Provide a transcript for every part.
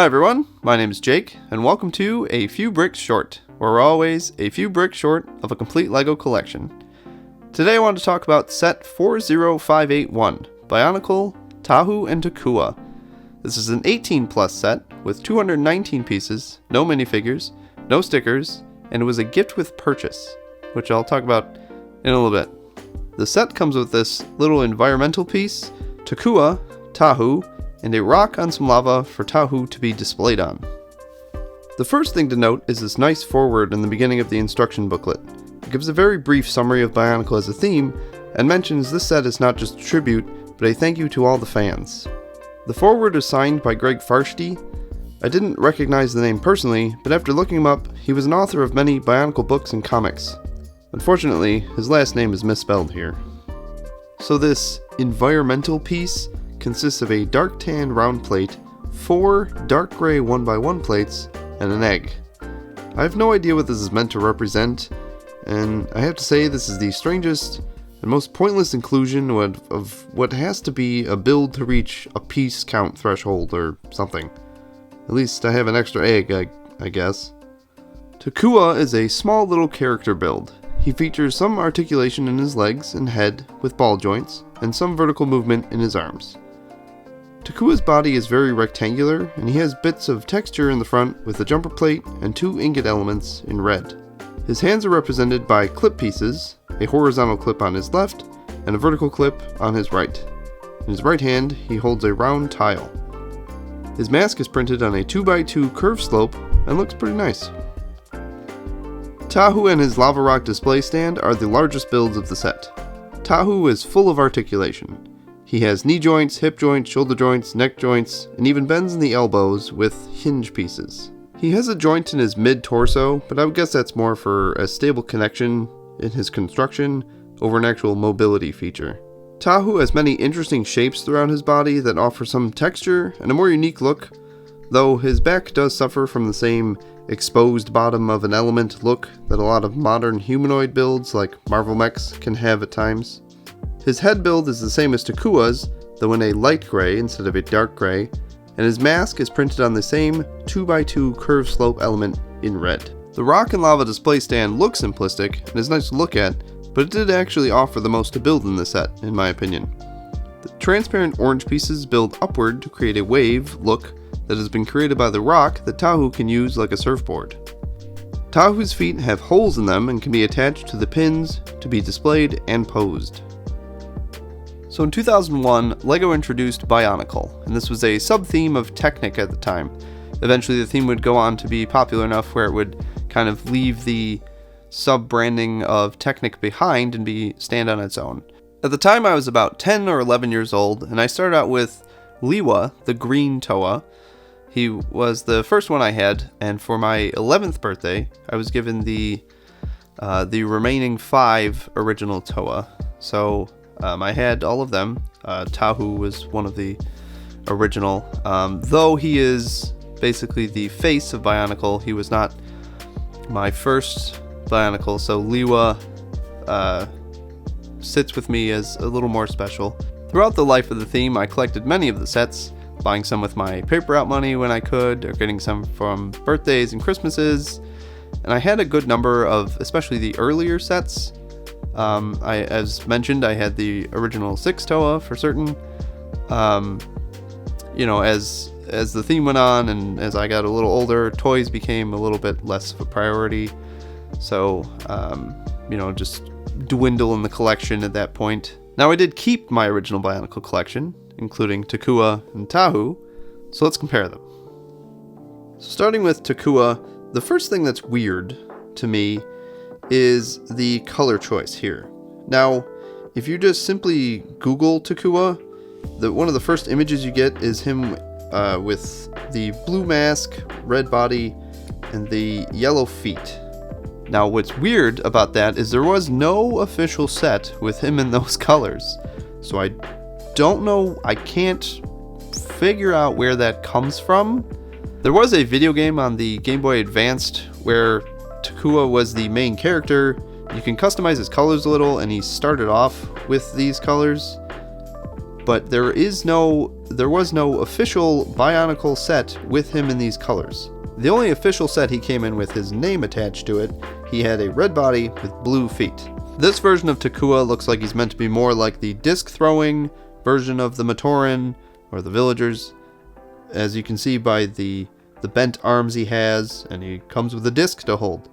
Hi everyone, my name is Jake, and welcome to A Few Bricks Short, where we're always a few bricks short of a complete LEGO collection. Today I want to talk about set 40581, BIONICLE Tahu and Takua. This is an 18 plus set with 219 pieces, no minifigures, no stickers, and it was a gift with purchase, which I'll talk about in a little bit. The set comes with this little environmental piece, Takua, Tahu, and a rock on some lava for Tahu to be displayed on. The first thing to note is this nice foreword in the beginning of the instruction booklet. It gives a very brief summary of Bionicle as a theme, and mentions this set is not just a tribute, but a thank you to all the fans. The foreword is signed by Greg Farshty. I didn't recognize the name personally, but after looking him up, he was an author of many Bionicle books and comics. Unfortunately, his last name is misspelled here. So this environmental piece consists of a dark tan round plate, 4 dark gray 1x1 plates, and an egg. I have no idea what this is meant to represent, and I have to say this is the strangest and most pointless inclusion of what has to be a build to reach a piece count threshold or something. At least I have an extra egg, I guess. Takua is a small little character build. He features some articulation in his legs and head with ball joints, and some vertical movement in his arms. Takua's body is very rectangular, and he has bits of texture in the front with a jumper plate and 2 ingot elements in red. His hands are represented by clip pieces, a horizontal clip on his left, and a vertical clip on his right. In his right hand, he holds a round tile. His mask is printed on a 2x2 curved slope and looks pretty nice. Tahu and his lava rock display stand are the largest builds of the set. Tahu is full of articulation. He has knee joints, hip joints, shoulder joints, neck joints, and even bends in the elbows with hinge pieces. He has a joint in his mid-torso, but I would guess that's more for a stable connection in his construction over an actual mobility feature. Tahu has many interesting shapes throughout his body that offer some texture and a more unique look, though his back does suffer from the same exposed bottom of an element look that a lot of modern humanoid builds like Marvel mechs can have at times. His head build is the same as Takua's, though in a light gray instead of a dark gray, and his mask is printed on the same 2x2 curved slope element in red. The rock and lava display stand looks simplistic and is nice to look at, but it did actually offer the most to build in the set, in my opinion. The transparent orange pieces build upward to create a wave look that has been created by the rock that Tahu can use like a surfboard. Tahu's feet have holes in them and can be attached to the pins to be displayed and posed. So in 2001, LEGO introduced Bionicle, and this was a sub-theme of Technic at the time. Eventually the theme would go on to be popular enough where it would kind of leave the sub-branding of Technic behind and stand on its own. At the time I was about 10 or 11 years old, and I started out with Liwa, the green Toa. He was the first one I had, and for my 11th birthday, I was given the remaining 5 original Toa. So I had all of them. Tahu was one of the original. Though he is basically the face of Bionicle, he was not my first Bionicle, so Liwa sits with me as a little more special. Throughout the life of the theme, I collected many of the sets, buying some with my paper out money when I could, or getting some from birthdays and Christmases, and I had a good number of especially the earlier sets. As mentioned, I had the original 6 Toa for certain. As the theme went on and as I got a little older, toys became a little bit less of a priority. So, just dwindle in the collection at that point. Now I did keep my original Bionicle collection, including Takua and Tahu, so let's compare them. So starting with Takua, the first thing that's weird to me is the color choice here. Now, if you just simply Google Takua, one of the first images you get is him with the blue mask, red body, and the yellow feet. Now, what's weird about that is there was no official set with him in those colors. So I don't know, I can't figure out where that comes from. There was a video game on the Game Boy Advanced where Takua was the main character. You can customize his colors a little, and he started off with these colors. but there was no official Bionicle set with him in these colors. The only official set he came in with his name attached to it, he had a red body with blue feet. This version of Takua looks like he's meant to be more like the disc-throwing version of the Matoran, or the villagers, as you can see by the bent arms he has, and he comes with a disc to hold.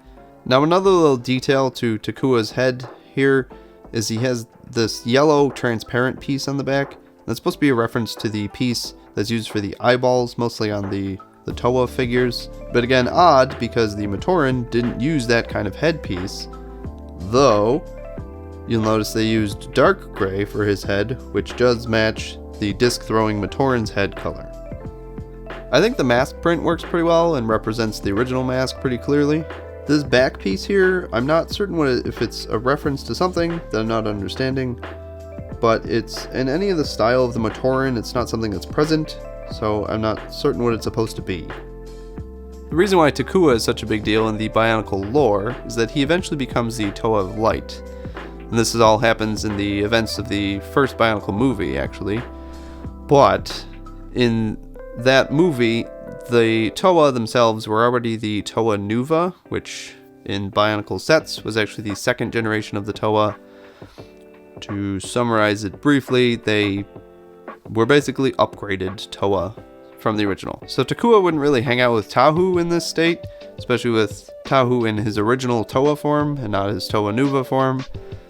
Now another little detail to Takua's head here is he has this yellow transparent piece on the back. That's supposed to be a reference to the piece that's used for the eyeballs, mostly on the Toa figures. But again, odd, because the Matoran didn't use that kind of headpiece, though you'll notice they used dark gray for his head, which does match the disc-throwing Matoran's head color. I think the mask print works pretty well and represents the original mask pretty clearly. This back piece here, I'm not certain if it's a reference to something that I'm not understanding, but it's in any of the style of the Matoran, it's not something that's present, so I'm not certain what it's supposed to be. The reason why Takua is such a big deal in the Bionicle lore is that he eventually becomes the Toa of Light. And this all happens in the events of the first Bionicle movie, actually. But in that movie, the Toa themselves were already the Toa Nuva, which in Bionicle sets was actually the second generation of the Toa. To summarize it briefly, they were basically upgraded Toa from the original. So Takua wouldn't really hang out with Tahu in this state, especially with Tahu in his original Toa form and not his Toa Nuva form.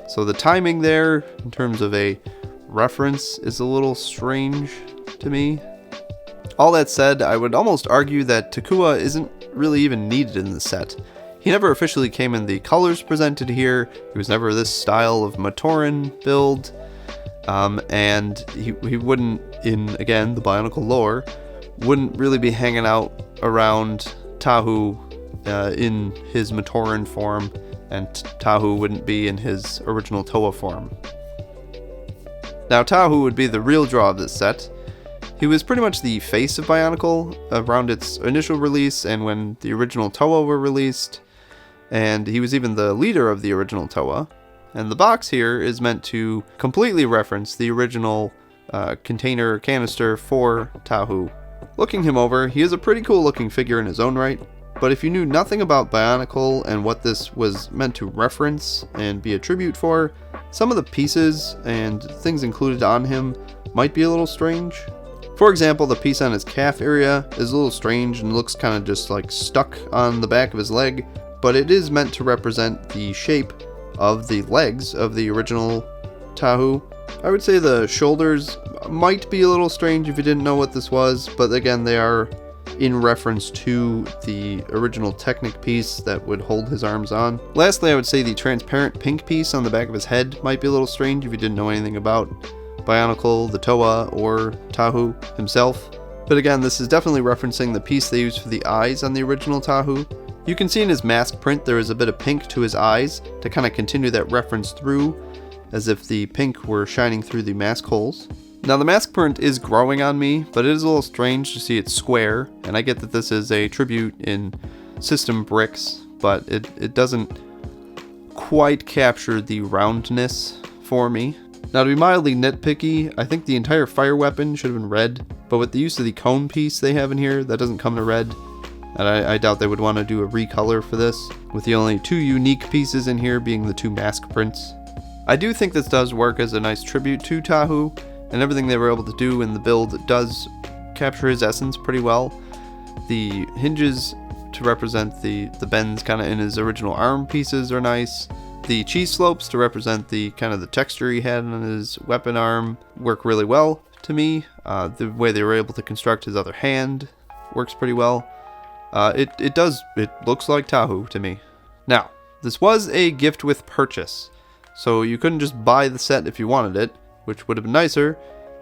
So the timing there, in terms of a reference, is a little strange to me. All that said, I would almost argue that Takua isn't really even needed in the set. He never officially came in the colors presented here, he was never this style of Matoran build, and he wouldn't, in, again, the Bionicle lore, wouldn't really be hanging out around Tahu in his Matoran form, and Tahu wouldn't be in his original Toa form. Now Tahu would be the real draw of this set. He was pretty much the face of Bionicle around its initial release and when the original Toa were released, and he was even the leader of the original Toa. And the box here is meant to completely reference the original canister for Tahu. Looking him over, he is a pretty cool looking figure in his own right, but if you knew nothing about Bionicle and what this was meant to reference and be a tribute for, some of the pieces and things included on him might be a little strange. For example, the piece on his calf area is a little strange and looks kind of just like stuck on the back of his leg, but it is meant to represent the shape of the legs of the original Tahu. I would say the shoulders might be a little strange if you didn't know what this was, but again, they are in reference to the original Technic piece that would hold his arms on. Lastly, I would say the transparent pink piece on the back of his head might be a little strange if you didn't know anything about Bionicle, the Toa, or Tahu himself. But again, this is definitely referencing the piece they used for the eyes on the original Tahu. You can see in his mask print there is a bit of pink to his eyes to kind of continue that reference through, as if the pink were shining through the mask holes. Now the mask print is growing on me, but it is a little strange to see it square, and I get that this is a tribute in system bricks, but it doesn't quite capture the roundness for me. Now to be mildly nitpicky, I think the entire fire weapon should have been red, but with the use of the cone piece they have in here, that doesn't come to red, and I doubt they would want to do a recolor for this, with the only two unique pieces in here being the two mask prints. I do think this does work as a nice tribute to Tahu, and everything they were able to do in the build does capture his essence pretty well. The hinges to represent the bends kind of in his original arm pieces are nice. The cheese slopes to represent the kind of the texture he had on his weapon arm work really well to me. The way they were able to construct his other hand works pretty well. It looks like Tahu to me. Now, this was a gift with purchase, so you couldn't just buy the set if you wanted it, which would have been nicer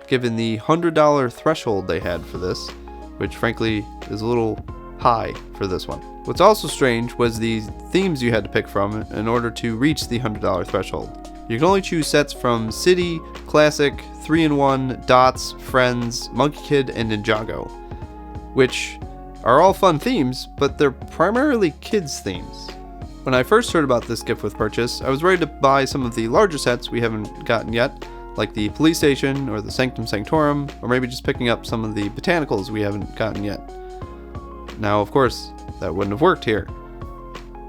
given the $100 threshold they had for this, which frankly is a little high for this one. What's also strange was the themes you had to pick from in order to reach the $100 threshold. You can only choose sets from City, Classic, 3-in-1, Dots, Friends, Monkey Kid, and Ninjago, which are all fun themes, but they're primarily kids' themes. When I first heard about this gift with purchase, I was ready to buy some of the larger sets we haven't gotten yet, like the police station or the Sanctum Sanctorum, or maybe just picking up some of the botanicals we haven't gotten yet. Now, of course, that wouldn't have worked here.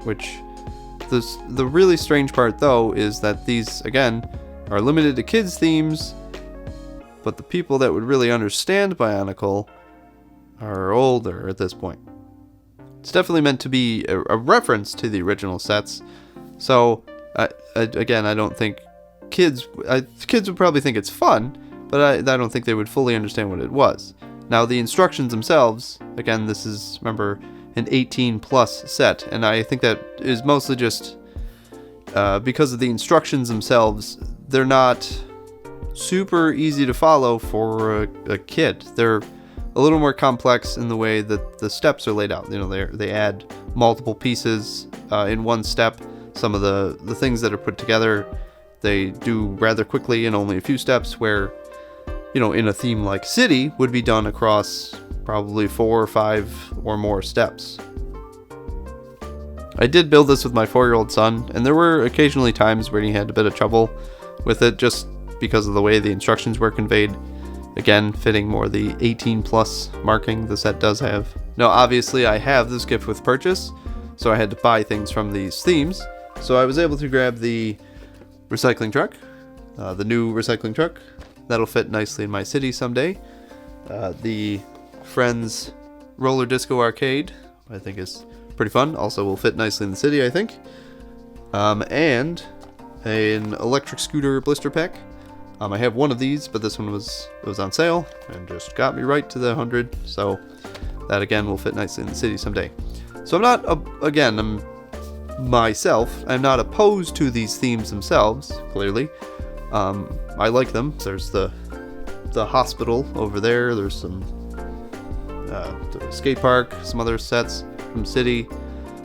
Which, the really strange part though is that these, again, are limited to kids' themes, but the people that would really understand Bionicle are older at this point. It's definitely meant to be a reference to the original sets, so again, I don't think kids would probably think it's fun, but I don't think they would fully understand what it was. Now, the instructions themselves, again, this is, remember, an 18 plus set, and I think that is mostly just because of the instructions themselves. They're not super easy to follow for a kid. They're a little more complex in the way that the steps are laid out. You know, they add multiple pieces in one step. Some of the things that are put together, they do rather quickly in only a few steps, where, you know, in a theme like City would be done across probably 4 or 5 or more steps. I did build this with my 4-year-old son, and there were occasionally times where he had a bit of trouble with it just because of the way the instructions were conveyed. Again, fitting more the 18 plus marking the set does have. Now, obviously, I have this gift with purchase, so I had to buy things from these themes. So I was able to grab the recycling truck, the new recycling truck. That'll fit nicely in my city someday. The Friends Roller Disco Arcade, I think is pretty fun. Also will fit nicely in the city, I think. And an electric scooter blister pack. I have one of these, but this one was on sale and just got me right to the 100. So that again will fit nicely in the city someday. So I'm not, I'm not opposed to these themes themselves, clearly. I like them. There's the hospital over there. There's some the skate park, some other sets from City.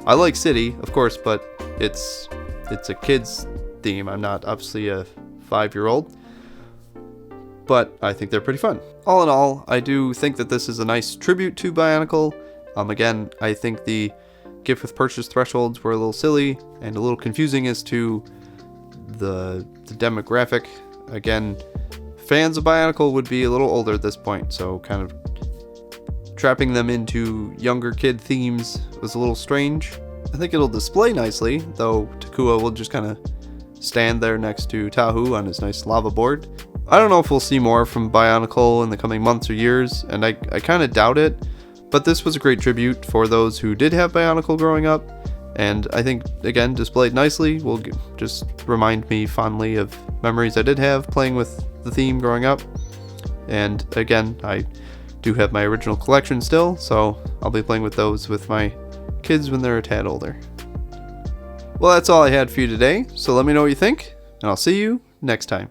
I like City, of course, but it's a kid's theme. I'm not obviously a 5-year-old, but I think they're pretty fun. All in all, I do think that this is a nice tribute to Bionicle. Again, I think the gift with purchase thresholds were a little silly and a little confusing as to the demographic. Again, fans of Bionicle would be a little older at this point, so kind of trapping them into younger kid themes was a little strange. I think it'll display nicely, though Takua will just kind of stand there next to Tahu on his nice lava board. I don't know if we'll see more from Bionicle in the coming months or years, and I kind of doubt it, but this was a great tribute for those who did have Bionicle growing up, and I think, again, displayed nicely will just remind me fondly of memories I did have playing with the theme growing up. And again, I do have my original collection still, so I'll be playing with those with my kids when they're a tad older. Well, that's all I had for you today, so let me know what you think, and I'll see you next time.